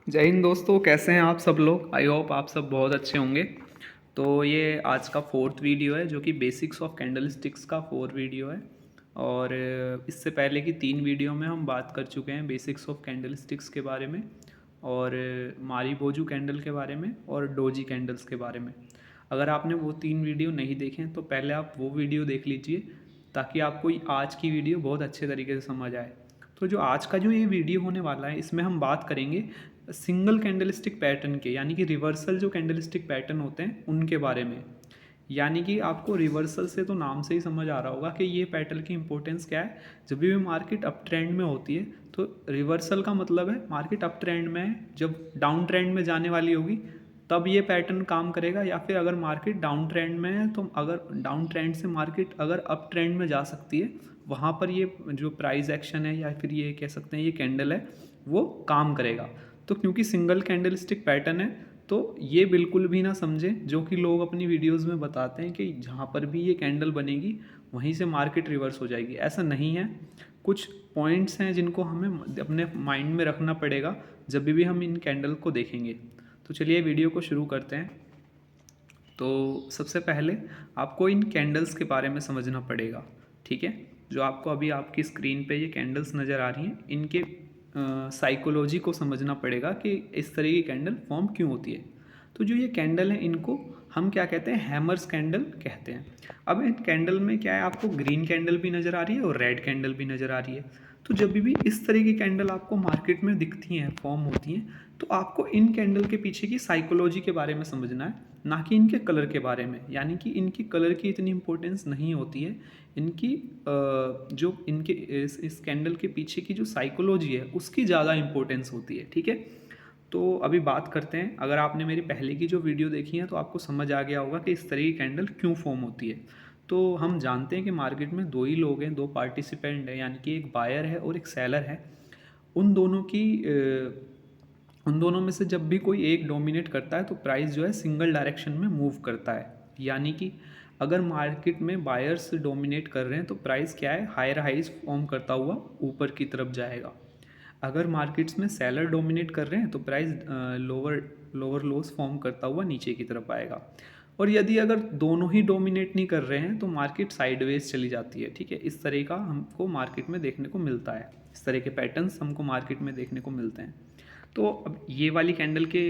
जय हिंद दोस्तों, कैसे हैं आप सब लोग। आई होप आप सब बहुत अच्छे होंगे। तो ये आज का फोर्थ वीडियो है जो कि बेसिक्स ऑफ कैंडल स्टिक्स का फोर्थ वीडियो है। और इससे पहले की 3 वीडियो में हम बात कर चुके हैं बेसिक्स ऑफ कैंडल स्टिक्स के बारे में, और मारीबोजू कैंडल के बारे में, और डोजी कैंडल्स के बारे में। अगर आपने वो 3 वीडियो नहीं देखे हैं तो पहले आप वो वीडियो देख लीजिए, ताकि आपको आज की वीडियो बहुत अच्छे तरीके से समझ आए। तो जो आज का जो ये वीडियो होने वाला है, इसमें हम बात करेंगे सिंगल कैंडलस्टिक पैटर्न के, यानी कि रिवर्सल जो कैंडलस्टिक पैटर्न होते हैं उनके बारे में। यानी कि आपको रिवर्सल से तो नाम से ही समझ आ रहा होगा कि ये पैटर्न की इंपॉर्टेंस क्या है। जब भी मार्केट अप ट्रेंड में होती है तो रिवर्सल का मतलब है मार्केट अप ट्रेंड में है, जब डाउन ट्रेंड में जाने वाली होगी तब ये पैटर्न काम करेगा। या फिर अगर मार्केट डाउन ट्रेंड में है तो अगर डाउन ट्रेंड से मार्केट अगर अप ट्रेंड में जा सकती है, वहाँ पर ये जो प्राइस एक्शन है या फिर ये कह सकते हैं ये कैंडल है वो काम करेगा। तो क्योंकि सिंगल कैंडल स्टिक पैटर्न है तो ये बिल्कुल भी ना समझें जो कि लोग अपनी वीडियोस में बताते हैं कि जहाँ पर भी ये कैंडल बनेगी वहीं से मार्केट रिवर्स हो जाएगी। ऐसा नहीं है। कुछ पॉइंट्स हैं जिनको हमें अपने माइंड में रखना पड़ेगा जब भी हम इन कैंडल को देखेंगे। तो चलिए वीडियो को शुरू करते हैं। तो सबसे पहले आपको इन कैंडल्स के बारे में समझना पड़ेगा, ठीक है। जो आपको अभी आपकी स्क्रीन पे ये कैंडल्स नज़र आ रही हैं, इनके साइकोलॉजी को समझना पड़ेगा कि इस तरह की कैंडल फॉर्म क्यों होती है। तो जो ये कैंडल है इनको हम क्या कहते हैं, हैमर्स कैंडल कहते हैं। अब इन कैंडल में क्या है, आपको ग्रीन कैंडल भी नज़र आ रही है और रेड कैंडल भी नज़र आ रही है। तो जब भी इस तरह की कैंडल आपको मार्केट में दिखती हैं, फॉर्म होती हैं, तो आपको इन कैंडल के पीछे की साइकोलॉजी के बारे में समझना है, ना कि इनके कलर के बारे में। यानी कि इनकी कलर की इतनी इंपॉर्टेंस नहीं होती है। इनकी जो इनके इस कैंडल के पीछे की जो साइकोलॉजी है उसकी ज़्यादा इंपॉर्टेंस होती है, ठीक है। तो अभी बात करते हैं। अगर आपने मेरी पहले की जो वीडियो देखी है तो आपको समझ आ गया होगा कि इस तरह की कैंडल क्यों फॉर्म होती है। तो हम जानते हैं कि मार्केट में दो ही लोग हैं, दो पार्टिसिपेंट हैं, यानी कि एक बायर है और एक सेलर है। उन दोनों की उन दोनों में से जब भी कोई एक डोमिनेट करता है तो प्राइस जो है सिंगल डायरेक्शन में मूव करता है। यानी कि अगर मार्केट में बायर्स डोमिनेट कर रहे हैं तो प्राइस क्या है, हायर हाइज फॉर्म करता हुआ ऊपर की तरफ जाएगा। अगर मार्केट्स में सेलर डोमिनेट कर रहे हैं तो price lower lower loss form करता हुआ नीचे की तरफ आएगा। और यदि अगर दोनों ही डोमिनेट नहीं कर रहे हैं तो मार्केट साइडवेज चली जाती है, ठीक है। इस तरह का हमको मार्केट में देखने को मिलता है, इस तरह के पैटर्न्स हमको मार्केट में देखने को मिलते हैं। तो अब ये वाली कैंडल के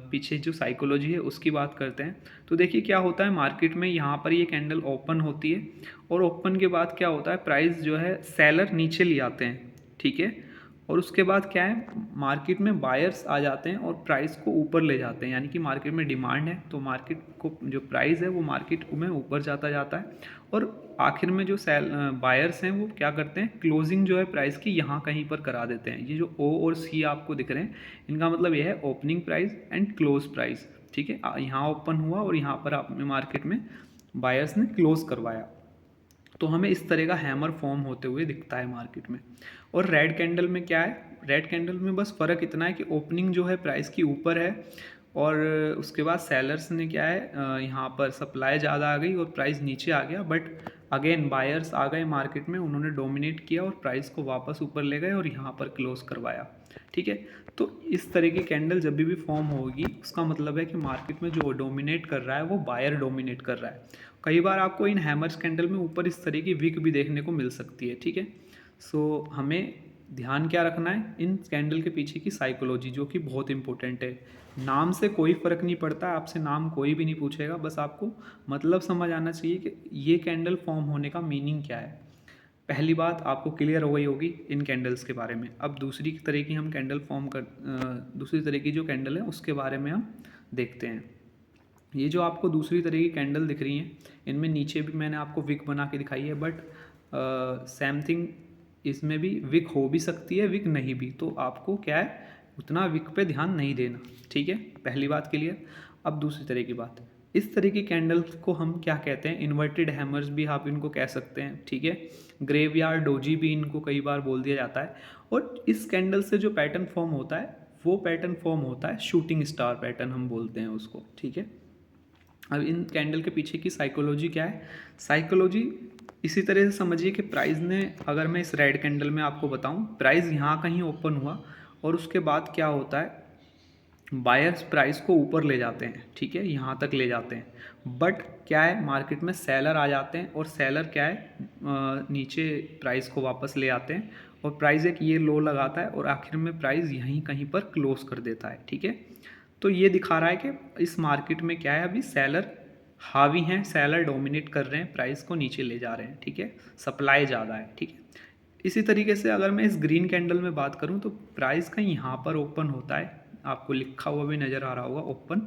पीछे जो साइकोलॉजी है उसकी बात करते हैं। तो देखिए क्या होता है, मार्केट में यहाँ पर ये कैंडल ओपन होती है और ओपन के बाद क्या होता है, प्राइस जो है सेलर नीचे ले आते हैं, ठीक है। और उसके बाद क्या है, मार्केट में बायर्स आ जाते हैं और प्राइस को ऊपर ले जाते हैं। यानी कि मार्केट में डिमांड है तो मार्केट को जो प्राइस है वो मार्केट में ऊपर जाता जाता है। और आखिर में जो बायर्स हैं वो क्या करते हैं, क्लोजिंग जो है प्राइस की यहाँ कहीं पर करा देते हैं। ये जो ओ और सी आपको दिख रहे हैं इनका मतलब ये है opening price and close price, ठीक है। यहाँ ओपन हुआ और यहाँ पर आपने मार्केट में बायर्स ने क्लोज करवाया। तो हमें इस तरह का हैमर फॉर्म होते हुए दिखता है मार्केट में। और रेड कैंडल में क्या है, रेड कैंडल में बस फ़र्क इतना है कि ओपनिंग जो है प्राइस की ऊपर है और उसके बाद सेलर्स ने क्या है, यहाँ पर सप्लाई ज़्यादा आ गई और प्राइस नीचे आ गया। बट अगेन बायर्स आ गए मार्केट में, उन्होंने डोमिनेट किया और प्राइस को वापस ऊपर ले गए और यहाँ पर क्लोज करवाया, ठीक है। तो इस तरह की कैंडल जब भी फॉर्म होगी उसका मतलब है कि मार्केट में जो डोमिनेट कर रहा है वो बायर डोमिनेट कर रहा है। कई बार आपको इन हैमर्स कैंडल में ऊपर इस तरह की विक भी देखने को मिल सकती है, ठीक है। सो हमें ध्यान क्या रखना है, इन कैंडल के पीछे की साइकोलॉजी जो कि बहुत इंपॉर्टेंट है। नाम से कोई फ़र्क नहीं पड़ता, आपसे नाम कोई भी नहीं पूछेगा, बस आपको मतलब समझ आना चाहिए कि ये कैंडल फॉर्म होने का मीनिंग क्या है। पहली बात आपको क्लियर हो गई होगी इन कैंडल्स के बारे में। अब दूसरी तरह की हम कैंडल दूसरी तरह की जो कैंडल है उसके बारे में हम देखते हैं। ये जो आपको दूसरी तरह की कैंडल दिख रही हैं इनमें नीचे भी मैंने आपको विक बना के दिखाई है, बट सेम थिंग इसमें भी विक हो भी सकती है, विक नहीं भी। तो आपको क्या है, उतना विक पे ध्यान नहीं देना, ठीक है। पहली बात क्लियर। अब दूसरी तरह की बात, इस तरह की कैंडल्स को हम क्या कहते हैं, इन्वर्टेड हैमर्स भी आप इनको कह सकते हैं, ठीक है। ग्रेवयार्ड डोजी भी इनको कई बार बोल दिया जाता है। और इस कैंडल से जो पैटर्न फॉर्म होता है वो पैटर्न फॉर्म होता है शूटिंग स्टार पैटर्न, हम बोलते हैं उसको, ठीक है। अब इन कैंडल के पीछे की साइकोलॉजी क्या है, साइकोलॉजी इसी तरह से समझिए कि प्राइस ने, अगर मैं इस रेड कैंडल में आपको बताऊं, प्राइस यहाँ कहीं ओपन हुआ और उसके बाद क्या होता है, बायर्स प्राइस को ऊपर ले जाते हैं, ठीक है, यहाँ तक ले जाते हैं। बट क्या है, मार्केट में सेलर आ जाते हैं और सेलर क्या है, नीचे प्राइस को वापस ले आते हैं और प्राइस एक ये लो लगाता है और आखिर में प्राइस यहीं कहीं पर क्लोज कर देता है, ठीक है। तो ये दिखा रहा है कि इस मार्केट में क्या है, अभी सेलर हावी हैं, सेलर डोमिनेट कर रहे हैं, प्राइस को नीचे ले जा रहे हैं, ठीक है, सप्लाई ज़्यादा है, ठीक है। इसी तरीके से अगर मैं इस ग्रीन कैंडल में बात करूं तो प्राइस का यहाँ पर ओपन होता है, आपको लिखा हुआ भी नज़र आ रहा होगा ओपन,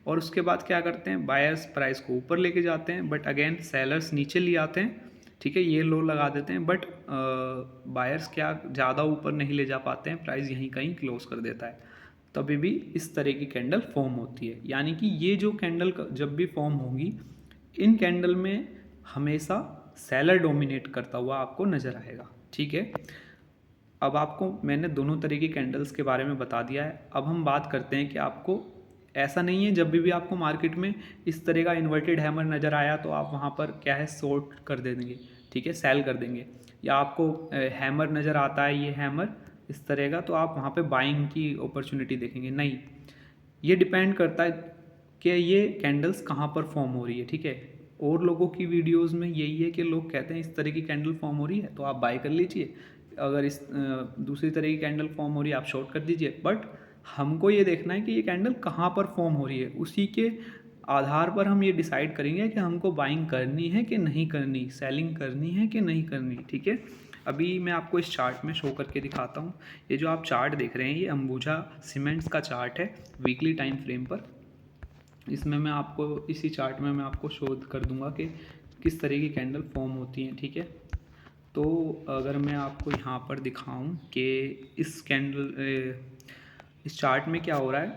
और उसके बाद क्या करते हैं, बायर्स प्राइस को ऊपर लेके जाते हैं, बट अगेन सेलर्स नीचे ले आते हैं, ठीक है, ये लो लगा देते हैं, बट बायर्स क्या ज़्यादा ऊपर नहीं ले जा पाते हैं, प्राइस यहीं कहीं क्लोज कर देता है। तभी भी इस तरह की कैंडल फॉर्म होती है, यानी कि ये जो कैंडल जब भी फॉर्म होंगी, इन कैंडल में हमेशा सेलर डोमिनेट करता हुआ आपको नज़र आएगा, ठीक है। अब आपको मैंने दोनों तरह की कैंडल्स के बारे में बता दिया है। अब हम बात करते हैं कि आपको ऐसा नहीं है, जब भी आपको मार्केट में इस तरह का इन्वर्टेड हैमर नज़र आया तो आप वहाँ पर क्या है, शॉर्ट कर देंगे, ठीक है, सेल कर देंगे, या आपको हैमर नज़र आता है, ये हैमर इस तरह का, तो आप वहाँ पे बाइंग की अपॉर्चुनिटी देखेंगे। नहीं, ये डिपेंड करता है कि ये कैंडल्स कहाँ पर फॉर्म हो रही है, ठीक है। और लोगों की वीडियोस में यही है कि लोग कहते हैं इस तरह की कैंडल फॉर्म हो रही है तो आप बाय कर लीजिए, अगर इस दूसरी तरह की कैंडल फॉर्म हो रही है आप शॉर्ट कर दीजिए। बट हमको ये देखना है कि ये कैंडल कहाँ पर फॉर्म हो रही है, उसी के आधार पर हम ये डिसाइड करेंगे कि हमको बाइंग करनी है कि नहीं करनी, सेलिंग करनी है कि नहीं करनी, ठीक है। अभी मैं आपको इस चार्ट में शो करके दिखाता हूँ। ये जो आप चार्ट देख रहे हैं ये अंबुजा सीमेंट्स का चार्ट है वीकली टाइम फ्रेम पर। इसमें मैं आपको इसी चार्ट में मैं आपको शो कर दूंगा कि किस तरह की कैंडल फॉर्म होती हैं, ठीक है। तो अगर मैं आपको यहाँ पर दिखाऊं कि इस कैंडल इस चार्ट में क्या हो रहा है,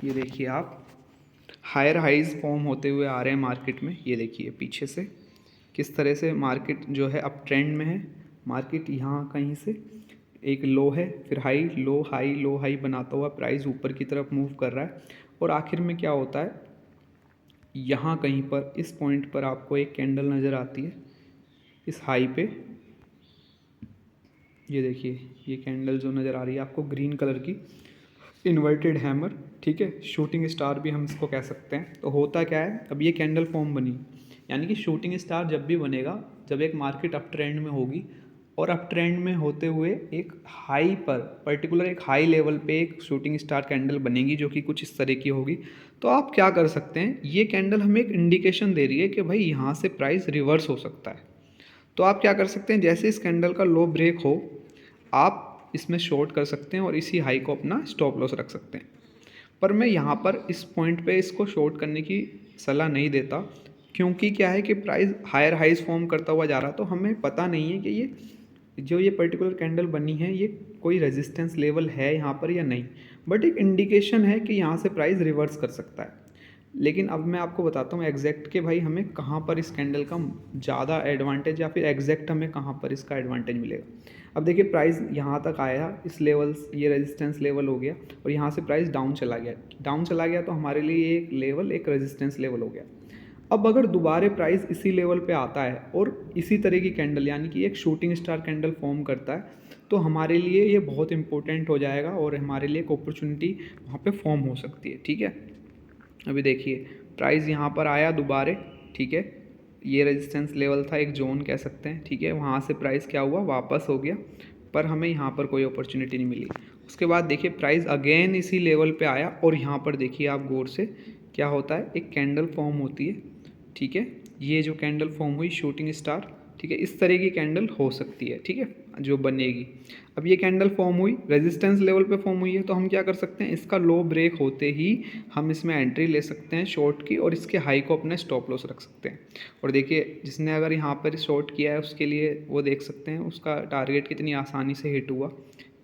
ये देखिए आप, हायर हाइज फॉर्म होते हुए आ रहे हैं मार्केट में। ये देखिए पीछे से किस तरह से मार्केट जो है अप ट्रेंड में है। मार्केट यहाँ कहीं से एक लो है, फिर high low high low high बनाता हुआ प्राइस ऊपर की तरफ मूव कर रहा है और आखिर में क्या होता है, यहाँ कहीं पर इस पॉइंट पर आपको एक कैंडल नज़र आती है इस हाई पे। ये देखिए ये कैंडल जो नज़र आ रही है आपको ग्रीन कलर की, इन्वर्टेड हैमर, ठीक है, शूटिंग स्टार भी हम इसको कह सकते हैं। तो होता क्या है, अब ये कैंडल फॉर्म बनी, यानी कि शूटिंग स्टार जब भी बनेगा जब एक मार्केट अप ट्रेंड में होगी और अप ट्रेंड में होते हुए एक हाई पर पर्टिकुलर एक हाई लेवल पे एक शूटिंग स्टार कैंडल बनेगी जो कि कुछ इस तरह की होगी। तो आप क्या कर सकते हैं, ये कैंडल हमें एक इंडिकेशन दे रही है कि भाई यहाँ से प्राइस रिवर्स हो सकता है। तो आप क्या कर सकते हैं, जैसे इस कैंडल का लो ब्रेक हो आप इसमें शॉर्ट कर सकते हैं और इसी हाई को अपना स्टॉप लॉस रख सकते हैं। पर मैं यहाँ पर इस पॉइंट पे इसको शॉर्ट करने की सलाह नहीं देता, क्योंकि क्या है कि प्राइस हायर हाइज फॉर्म करता हुआ जा रहा, तो हमें पता नहीं है कि ये जो ये पर्टिकुलर कैंडल बनी है ये कोई रेजिस्टेंस लेवल है यहाँ पर या नहीं, बट एक इंडिकेशन है कि यहाँ से प्राइस रिवर्स कर सकता है। लेकिन अब मैं आपको बताता हूँ एग्जैक्ट कि भाई हमें कहाँ पर इस कैंडल का ज़्यादा एडवांटेज या फिर एग्जैक्ट हमें कहाँ पर इसका एडवांटेज मिलेगा। अब देखिए प्राइस यहाँ तक आया, इस लेवल ये रेजिस्टेंस लेवल हो गया और यहाँ से प्राइस डाउन चला गया तो हमारे लिए एक लेवल एक रेजिस्टेंस लेवल हो गया। अब अगर दोबारा प्राइस इसी लेवल पे आता है और इसी तरह की कैंडल यानी कि एक शूटिंग स्टार कैंडल फॉर्म करता है तो हमारे लिए ये बहुत इंपॉर्टेंट हो जाएगा और हमारे लिए एक अपॉर्चुनिटी वहाँ पे फॉर्म हो सकती है, ठीक है। अभी देखिए प्राइस यहाँ पर आया दोबारा, ठीक है, ये रेजिस्टेंस लेवल था, एक जोन कह सकते हैं, ठीक है, वहाँ से प्राइस क्या हुआ वापस हो गया, पर हमें यहाँ पर कोई अपॉर्चुनिटी नहीं मिली। उसके बाद देखिए प्राइस अगेन इसी लेवल पे आया और यहाँ पर देखिए आप गौर से क्या होता है, एक कैंडल फॉर्म होती है, ठीक है, ये जो कैंडल फॉर्म हुई शूटिंग स्टार, ठीक है, इस तरह की कैंडल हो सकती है, ठीक है, जो बनेगी। अब ये कैंडल फॉर्म हुई रेजिस्टेंस लेवल पे फॉर्म हुई है तो हम क्या कर सकते हैं, इसका लो ब्रेक होते ही हम इसमें एंट्री ले सकते हैं शॉर्ट की और इसके हाई को अपने स्टॉप लॉस रख सकते हैं। और देखिए जिसने अगर यहाँ पर शॉर्ट किया है उसके लिए वो देख सकते हैं उसका टारगेट कितनी आसानी से हिट हुआ।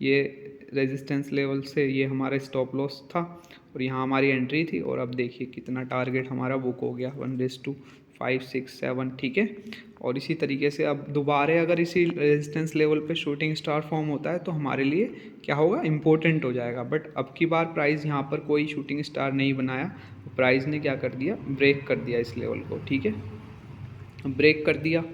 ये रेजिस्टेंस लेवल से ये हमारा स्टॉप लॉस था और यहाँ हमारी एंट्री थी और अब देखिए कितना टारगेट हमारा बुक हो गया 1:5 6 7, ठीक है। और इसी तरीके से अब दोबारा अगर इसी रेजिस्टेंस लेवल पे शूटिंग स्टार फॉर्म होता है तो हमारे लिए क्या होगा, इम्पोर्टेंट हो जाएगा। बट अब की बार प्राइस यहाँ पर कोई शूटिंग स्टार नहीं बनाया, प्राइस ने क्या कर दिया, ब्रेक कर दिया इस लेवल को, ठीक है, ब्रेक कर दिया।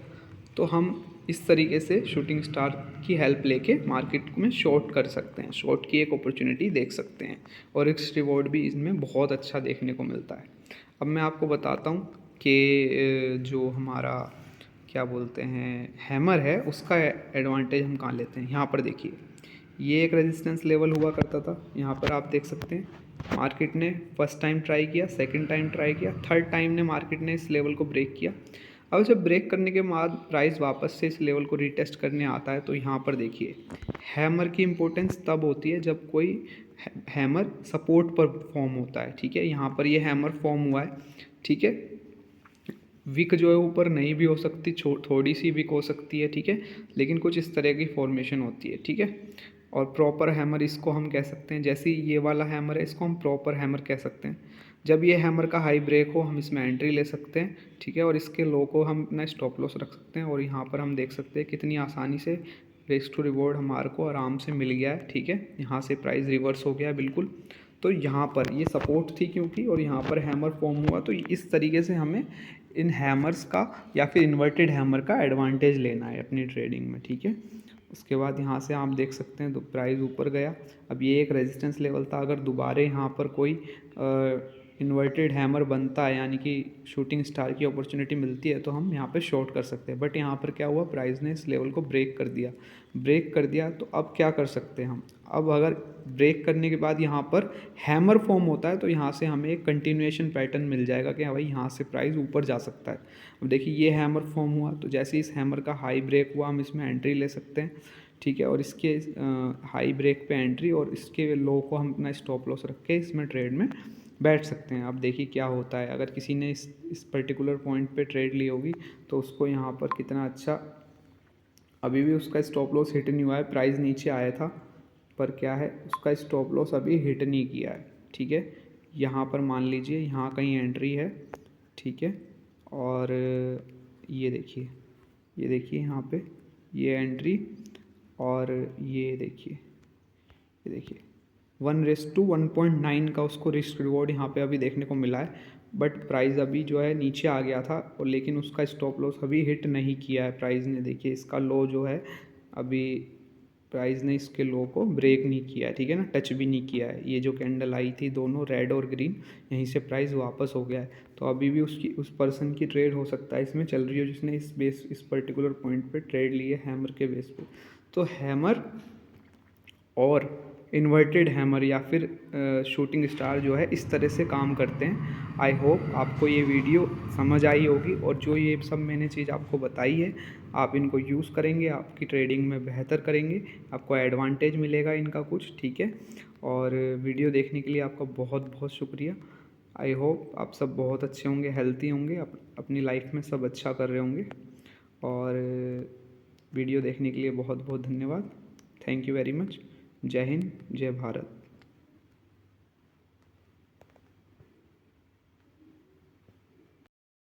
तो हम इस तरीके से शूटिंग स्टार की हेल्प लेके मार्केट में शॉर्ट कर सकते हैं, शॉर्ट की एक अपॉर्चुनिटी देख सकते हैं और रिस्क रिवॉर्ड भी इसमें बहुत अच्छा देखने को मिलता है। अब मैं आपको बताता हूँ कि जो हमारा क्या बोलते हैं हैमर है उसका एडवांटेज हम कहाँ लेते हैं। यहाँ पर देखिए, ये एक रेजिस्टेंस लेवल हुआ करता था, यहाँ पर आप देख सकते हैं मार्केट ने फर्स्ट टाइम ट्राई किया, सेकंड टाइम ट्राई किया, थर्ड टाइम ने मार्केट ने इस लेवल को ब्रेक किया। अब जब ब्रेक करने के बाद प्राइस वापस से इस लेवल को रीटेस्ट करने आता है तो यहाँ पर देखिए हैमर की इम्पोर्टेंस तब होती है जब कोई हैमर सपोर्ट पर फॉर्म होता है। ठीक है, यहाँ पर ये हैमर फॉर्म हुआ है। ठीक है, विक जो है ऊपर नहीं भी हो सकती, थोड़ी सी विक हो सकती है। ठीक है, लेकिन कुछ इस तरह की फॉर्मेशन होती है। ठीक है, और प्रॉपर हैमर इसको हम कह सकते हैं, जैसे ये वाला हैमर है इसको हम प्रॉपर हैमर कह सकते हैं। जब ये हैमर का हाई ब्रेक हो हम इसमें एंट्री ले सकते हैं। ठीक है, और इसके लो को हम अपना स्टॉप लॉस रख सकते हैं और यहाँ पर हम देख सकते हैं कितनी आसानी से रिस्क टू रिवॉर्ड हमारे को आराम से मिल गया है। ठीक है, यहाँ से प्राइस रिवर्स हो गया बिल्कुल। तो यहाँ पर ये सपोर्ट थी क्योंकि, और यहाँ पर हैमर फॉर्म हुआ, तो इस तरीके से हमें इन हैमर्स का या फिर इन्वर्टेड हैमर का एडवांटेज लेना है अपनी ट्रेडिंग में। ठीक है, उसके बाद यहाँ से आप देख सकते हैं तो प्राइस ऊपर गया। अब ये एक रेजिस्टेंस लेवल था, अगर दोबारा यहाँ पर कोई इन्वर्टेड हैमर बनता है यानी कि शूटिंग स्टार की अपॉर्चुनिटी मिलती है तो हम यहाँ पे शॉर्ट कर सकते हैं। बट यहाँ पर क्या हुआ, प्राइस ने इस लेवल को ब्रेक कर दिया। तो अब क्या कर सकते हैं हम, अब अगर ब्रेक करने के बाद यहाँ पर हैमर फॉर्म होता है तो यहाँ से हमें एक कंटिन्यूएशन पैटर्न मिल जाएगा कि हाँ भाई यहाँ से प्राइस ऊपर जा सकता है। अब देखिए ये हैमर फॉर्म हुआ तो जैसे इस हैमर का हाई ब्रेक हुआ हम इसमें एंट्री ले सकते हैं। ठीक है, और इसके हाई ब्रेक पे एंट्री और इसके लो को हम अपना स्टॉप लॉस रख के इसमें ट्रेड में बैठ सकते हैं। अब देखिए क्या होता है, अगर किसी ने इस पर्टिकुलर पॉइंट पे ट्रेड ली होगी तो उसको यहाँ पर कितना अच्छा, अभी भी उसका स्टॉप लॉस हिट नहीं हुआ है, प्राइस नीचे आया था पर क्या है उसका स्टॉप लॉस अभी हिट नहीं किया है। ठीक है, यहाँ पर मान लीजिए यहाँ कहीं एंट्री है। ठीक है, और ये देखिए यहाँ पे ये एंट्री, और ये देखिए 1:1.9 का उसको रिस्क रिवॉर्ड यहाँ पे अभी देखने को मिला है। बट प्राइस अभी जो है नीचे आ गया था और लेकिन उसका स्टॉप लॉस अभी हिट नहीं किया है प्राइस ने। देखिए इसका लो जो है अभी प्राइस ने इसके लो को ब्रेक नहीं किया है। ठीक है ना, टच भी नहीं किया है। ये जो कैंडल आई थी दोनों रेड और ग्रीन, यहीं से प्राइस वापस हो गया है। तो अभी भी उस पर्सन की ट्रेड हो सकता है इसमें चल रही हो जिसने इस पर्टिकुलर पॉइंट पे ट्रेड ली है हैमर के बेस पे। तो हैमर और इन्वर्टेड हैमर या फिर शूटिंग स्टार जो है इस तरह से काम करते हैं। आई होप आपको ये वीडियो समझ आई होगी और जो ये सब मैंने चीज़ आपको बताई है आप इनको यूज़ करेंगे, आपकी ट्रेडिंग में बेहतर करेंगे, आपको एडवांटेज मिलेगा इनका कुछ। ठीक है, और वीडियो देखने के लिए आपका बहुत बहुत शुक्रिया। आई होप आप सब बहुत अच्छे होंगे, हेल्थी होंगे, अपनी लाइफ में सब अच्छा कर रहे होंगे। और वीडियो देखने के लिए बहुत बहुत धन्यवाद। Thank you very much. जय हिंद, जय भारत।